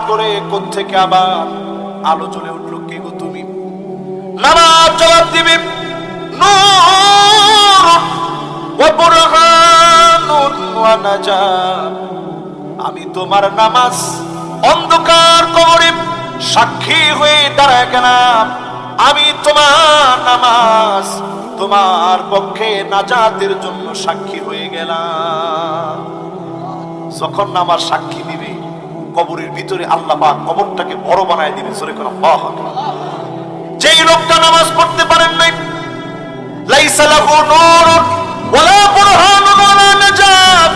করে কোত্থেকে আবার আলো জ্বলে উঠলো, কে গো তুমি? নামাজ জবাব দিবে, নূর ওয়া বুরহানুন ওয়া নাজাত। আমি তোমার নামাজ অন্ধকার কবরে সাক্ষী হয়ে দাঁড়ায় গেলাম। আমি তোমার নামাজ তোমার পক্ষে নাজাতের জন্য সাক্ষী হয়ে গেলাম। যখন নামাজ সাক্ষী দিবে, কবরের ভিতরে আল্লাহ পাক কবরটাকে বড় বানায় দিবে। জোরে করে আল্লাহু আকবার। যেই লোকটা নামাজ পড়তে পারেন নাই, লাইসা লাহু নূরুন ওয়ালা বুরহানুন ওয়ালা নাজাত,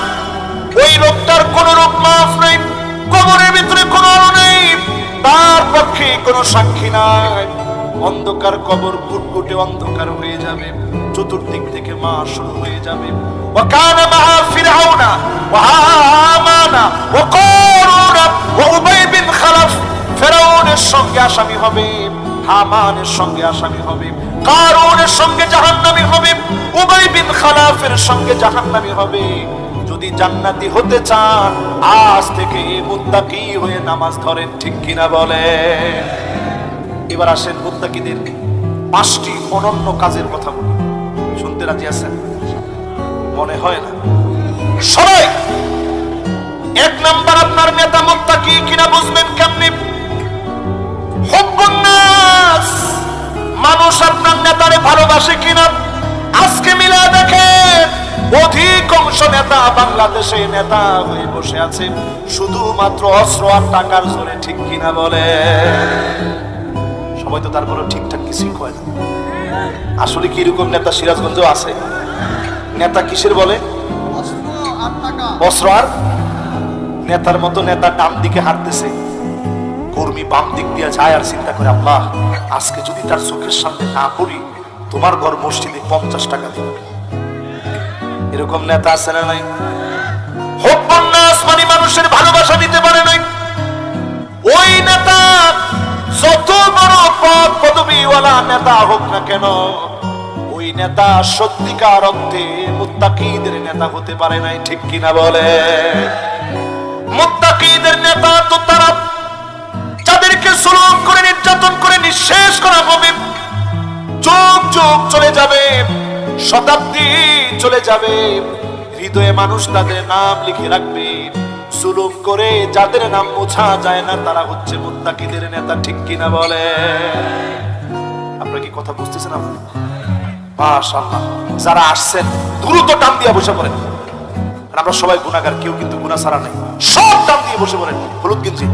ওই লোকটার কোনো রূপ মাফ নাই, কবরের ভিতরে কোনো আলো নেই, তার পক্ষে কোনো সাক্ষী নাই। অন্ধকার কবর ঘুটঘুটে অন্ধকার হয়ে যাবে, চতুর্দিক থেকে মা শুরু হয়ে যাবে। ওয়াকানা মাআ ফিরআউনা ওয়া হামানা ওয়া কারুনা ওয়া উবাই বিন খালাফ। ফিরআউনের সঙ্গে আসামি হবে, হামানের সঙ্গে আসামি হবে, কারুনের সঙ্গে জাহান্নামী হবে, উবাই বিন খালাফের সঙ্গে জাহান্নামী হবে। যদি জান্নাতি হতে চান, আজ থেকে মুত্তাকি হয়ে নামাজ ধরেন, ঠিক কিনা বলে? এবার আসেন মুত্তাকিদের 5টি অনন্য কাজের কথা বলি। শুনতে রাজি আছেন? মনে হয় না সবাই। 1 নাম্বার, আপনার নেতা মুত্তাকি কিনা বুঝবেন কেমনে? হুব্বুন নাস, মানুষ আপনার নেতারে ভালোবাসে কিনা আজকে মিলা দেখেন। অধিকাংশ নেতা বাংলাদেশে নেতা হয়ে বসে আছে শুধুমাত্র অস্ত্র আর টাকার জোরে, ঠিক কিনা বলে? সবাই তো তারপরে ঠিকঠাক কিছুই কয় না। আসলে কি এরকম নেতা সিরাজগঞ্জেও আছে? নেতা কিসের বলে? অস্ত্র আর নেতার মতো নেতা ডান দিকে হাঁটতেছে, কর্মী বাম দিক দিয়ে যায় আর চিন্তা করে, আল্লাহ আজকে যদি তার চোখের সামনে না পড়ি, তোমার ঘর মসজিদে 50 টাকা দিবে। এরকম নেতা আছে না নাই? হুব্বুন নাস মানে মানুষের ভালোবাসা দিতে পারে নাই। ওই নেতা যত বড় পদ পদবিওয়ালা নেতা হোক না কেন, ওই নেতা সত্যিকার অর্থে মুত্তাকিদের নেতা হতে পারে নাই, ঠিক কিনা বলে? মুত্তাকিদের নেতা তো তারা যাদেরকে জুলুম করে নির্যাতন করে নিঃশেষ করা হবে, যুগ যুগ চলে যাবে, শতাব্দী চলে যাবে, হৃদয়ে মানুষ তাদের নাম লিখে রাখবে। জুলুম করে যাদের নাম মোছা যায় না, তারা হচ্ছে মুত্তাকিদের নেতা, ঠিক কিনা বলে? আপনারা কি কথা বুঝতেছেন? মাশাআল্লাহ, যারা আসছেন দ্রুত টান দিয়ে বসে পড়েন। আমরা সবাই গুনাহগার, কেউ কিন্তু গুনাহ ছাড়া নাই, সব টান দিয়ে বসে পড়েন। হলুদ গেঞ্জি